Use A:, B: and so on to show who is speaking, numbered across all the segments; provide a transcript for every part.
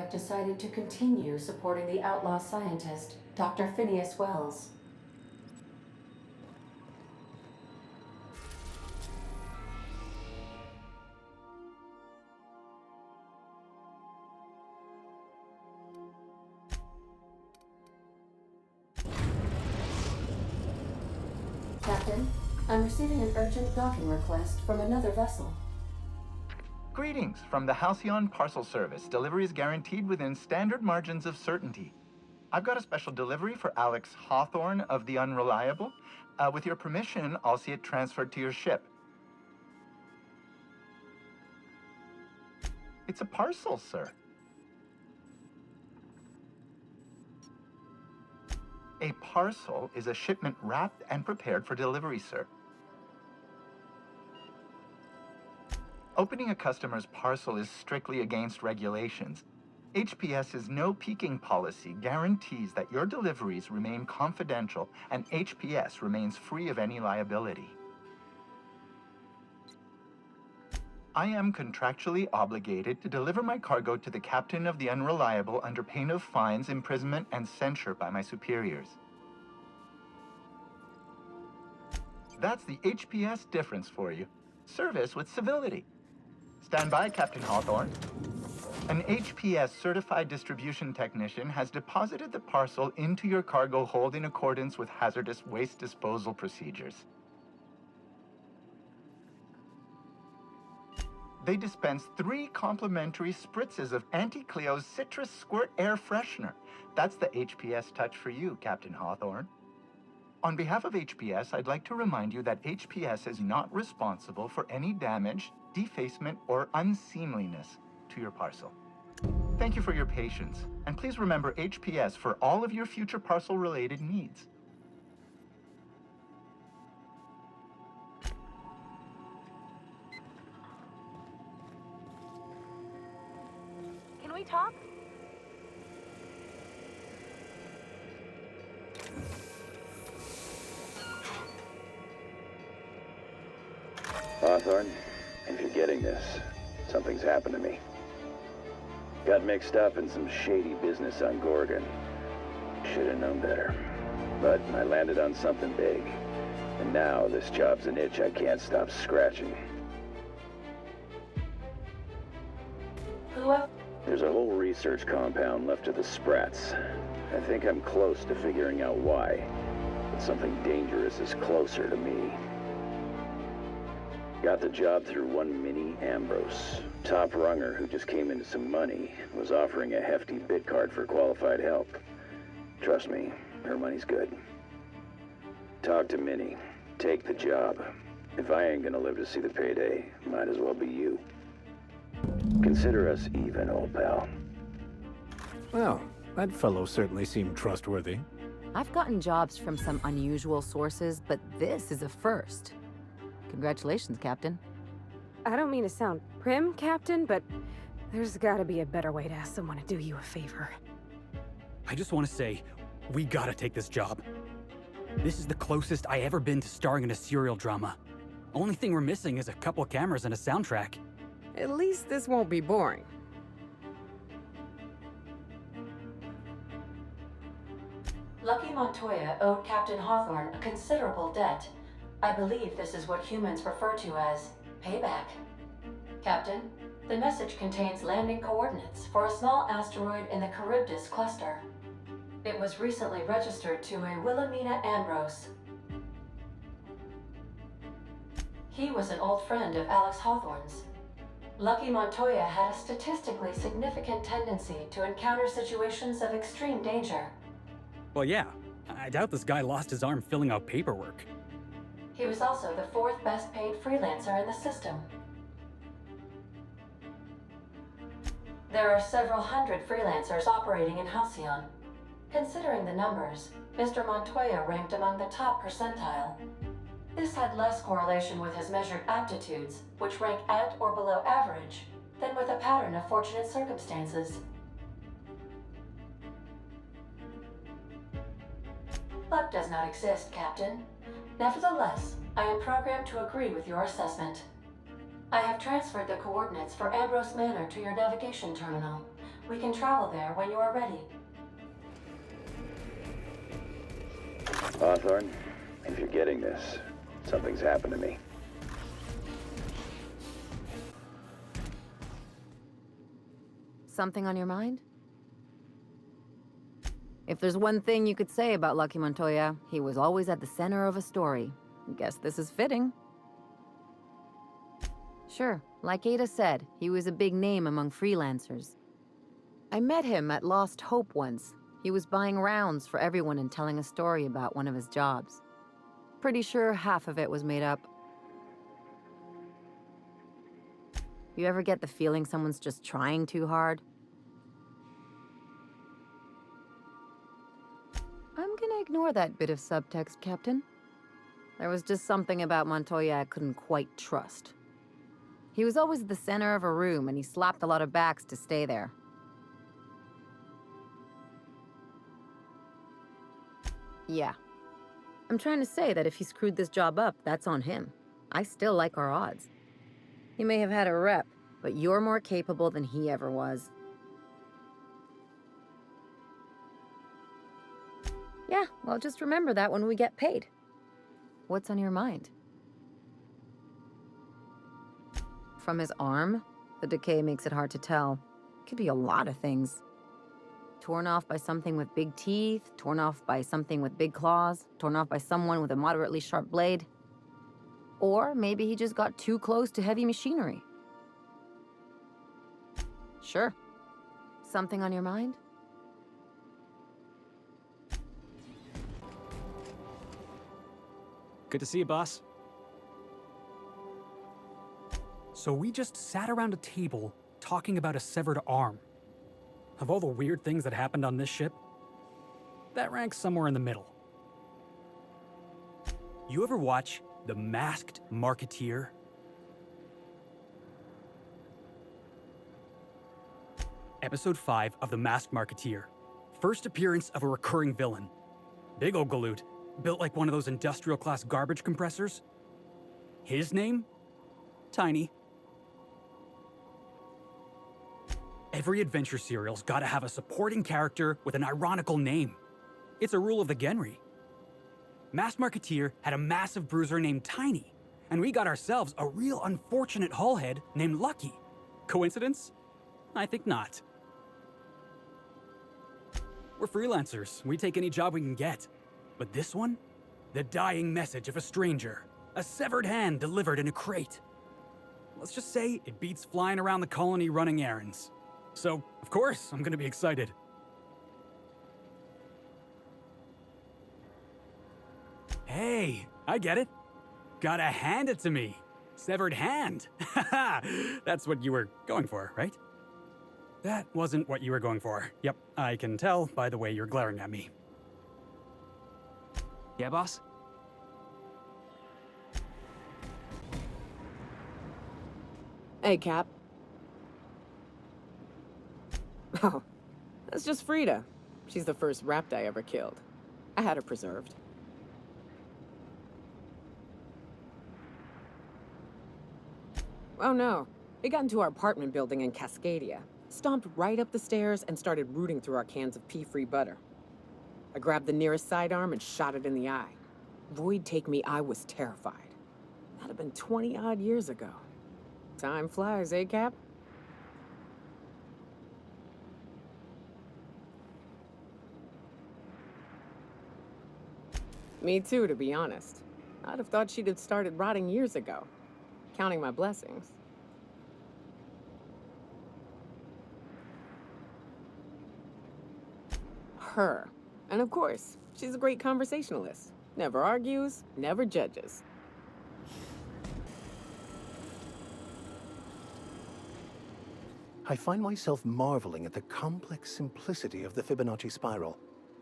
A: I've decided to continue supporting the outlaw scientist, Dr. Phineas Wells. Captain, I'm receiving an urgent docking request from another vessel.
B: Greetings from the Halcyon Parcel Service. Delivery is guaranteed within standard margins of certainty. I've got a special delivery for Alex Hawthorne of the Unreliable. With your permission, I'll see it transferred to your ship. It's a parcel, sir. A parcel is a shipment wrapped and prepared for delivery, sir. Opening a customer's parcel is strictly against regulations. HPS's no peeking policy guarantees that your deliveries remain confidential and HPS remains free of any liability. I am contractually obligated to deliver my cargo to the captain of the Unreliable under pain of fines, imprisonment, and censure by my superiors. That's the HPS difference for you. Service with civility. Stand by, Captain Hawthorne. An HPS certified distribution technician has deposited the parcel into your cargo hold in accordance with hazardous waste disposal procedures. They dispense 3 complimentary spritzes of Anti-Cleo's Citrus Squirt Air Freshener. That's the HPS touch for you, Captain Hawthorne. On behalf of HPS, I'd like to remind you that HPS is not responsible for any damage, defacement, or unseemliness to your parcel. Thank you for your patience, and please remember HPS for all of your future parcel-related needs.
C: Can we talk?
D: Hawthorne, if you're getting this, something's happened to me. Got mixed up in some shady business on Gorgon. Should have known better. But I landed on something big. And now this job's an itch I can't stop scratching. There's a whole research compound left of the Sprats. I think I'm close to figuring out why. But something dangerous is closer to me. Got the job through one Minnie Ambrose. Top runger who just came into some money, was offering a hefty bid card for qualified help. Trust me, her money's good. Talk to Minnie. Take the job. If I ain't gonna live to see the payday, might as well be you. Consider us even, old pal.
E: Well, that fellow certainly seemed trustworthy.
F: I've gotten jobs from some unusual sources, but this is a first. Congratulations, Captain.
C: I don't mean to sound prim, Captain, but there's gotta be a better way to ask someone to do you a favor.
G: I just want to say, we gotta take this job. This is the closest I ever been to starring in a serial drama. Only thing we're missing is a couple cameras and a soundtrack.
C: At least this won't be boring.
A: Lucky Montoya owed Captain Hawthorne a considerable debt. I believe this is what humans refer to as payback. Captain, the message contains landing coordinates for a small asteroid in the Charybdis cluster. It was recently registered to a Wilhelmina Ambrose. He was an old friend of Alex Hawthorne's. Lucky Montoya had a statistically significant tendency to encounter situations of extreme danger.
G: Well, yeah, I doubt this guy lost his arm filling out paperwork.
A: He was also the 4th best paid freelancer in the system. There are several hundred freelancers operating in Halcyon. Considering the numbers, Mr. Montoya ranked among the top percentile. This had less correlation with his measured aptitudes, which rank at or below average, than with a pattern of fortunate circumstances. Luck does not exist, Captain. Nevertheless, I am programmed to agree with your assessment. I have transferred the coordinates for Ambrose Manor to your navigation terminal. We can travel there when you are ready.
D: Hawthorne, if you're getting this, something's happened to me.
F: Something on your mind? If there's one thing you could say about Lucky Montoya, he was always at the center of a story. Guess this is fitting. Sure, like Ada said, he was a big name among freelancers. I met him at Lost Hope once. He was buying rounds for everyone and telling a story about one of his jobs. Pretty sure half of it was made up. You ever get the feeling someone's just trying too hard? I'm gonna ignore that bit of subtext, Captain. There was just something about Montoya I couldn't quite trust. He was always the center of a room, and he slapped a lot of backs to stay there. Yeah. I'm trying to say that if he screwed this job up, that's on him. I still like our odds. He may have had a rep, but you're more capable than he ever was. Yeah, well, just remember that when we get paid. What's on your mind? From his arm? The decay makes it hard to tell. Could be a lot of things. Torn off by something with big teeth, torn off by something with big claws, torn off by someone with a moderately sharp blade. Or maybe he just got too close to heavy machinery. Sure. Something on your mind?
G: Good to see you, boss. So we just sat around a table talking about a severed arm. Of all the weird things that happened on this ship, that ranks somewhere in the middle. You ever watch The Masked Marketeer? Episode 5 of The Masked Marketeer. First appearance of a recurring villain. Big ol' galoot, built like one of those industrial-class garbage compressors. His name? Tiny. Every adventure serial's gotta have a supporting character with an ironical name. It's a rule of the Genry. Masked Marketeer had a massive bruiser named Tiny, and we got ourselves a real unfortunate hullhead named Lucky. Coincidence? I think not. We're freelancers. We take any job we can get. But this one? The dying message of a stranger. A severed hand delivered in a crate. Let's just say it beats flying around the colony running errands. So, of course, I'm gonna be excited. Hey, I get it. Gotta hand it to me. Severed hand. That's what you were going for, right? That wasn't what you were going for. Yep, I can tell by the way you're glaring at me. Yeah, boss?
H: Hey, Cap. Oh, that's just Frida. She's the first rapt I ever killed. I had her preserved. Oh no, it got into our apartment building in Cascadia, stomped right up the stairs and started rooting through our cans of pea-free butter. I grabbed the nearest sidearm and shot it in the eye. Void take me, I was terrified. That'd have been 20-odd years ago. Time flies, eh, Cap? Me too, to be honest. I'd have thought she'd have started rotting years ago. Counting my blessings. Her. And of course, she's a great conversationalist. Never argues, never judges.
E: I find myself marveling at the complex simplicity of the Fibonacci spiral.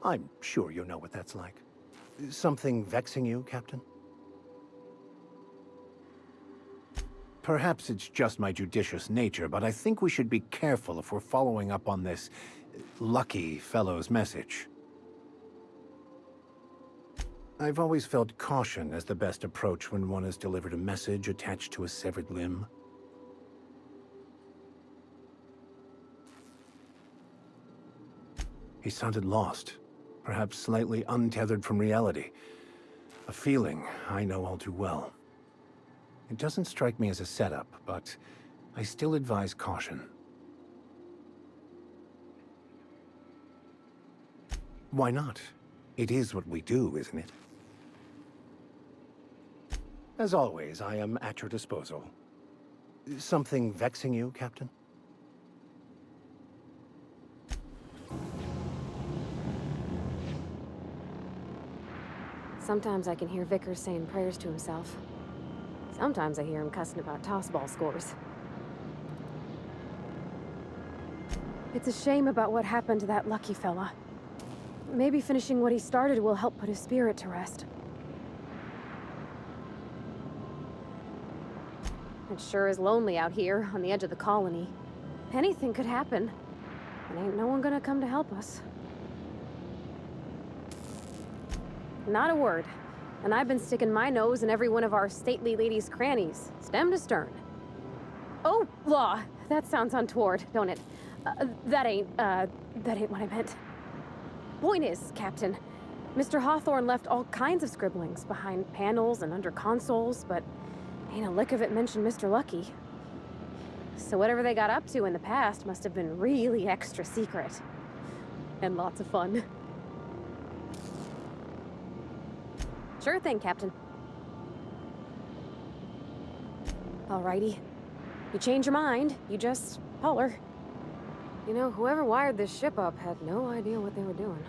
E: I'm sure you know what that's like. Something vexing you, Captain? Perhaps it's just my judicious nature, but I think we should be careful if we're following up on this lucky fellow's message. I've always felt caution as the best approach when one has delivered a message attached to a severed limb. He sounded lost, perhaps slightly untethered from reality. A feeling I know all too well. It doesn't strike me as a setup, but I still advise caution. Why not? It is what we do, isn't it? As always, I am at your disposal. Something vexing you, Captain?
C: Sometimes I can hear Vickers saying prayers to himself. Sometimes I hear him cussing about tossball scores. It's a shame about what happened to that lucky fella. Maybe finishing what he started will help put his spirit to rest. It sure is lonely out here, on the edge of the colony. Anything could happen, and ain't no one gonna come to help us. Not a word. And I've been sticking my nose in every one of our stately ladies' crannies, stem to stern. Oh, law! That sounds untoward, don't it? That ain't what I meant. Point is, Captain, Mr. Hawthorne left all kinds of scribblings behind panels and under consoles, but ain't a lick of it mentioned Mr. Lucky. So whatever they got up to in the past must have been really extra secret. And lots of fun. Sure thing, Captain. Alrighty. You change your mind, you just holler. You know, whoever wired this ship up had no idea what they were doing.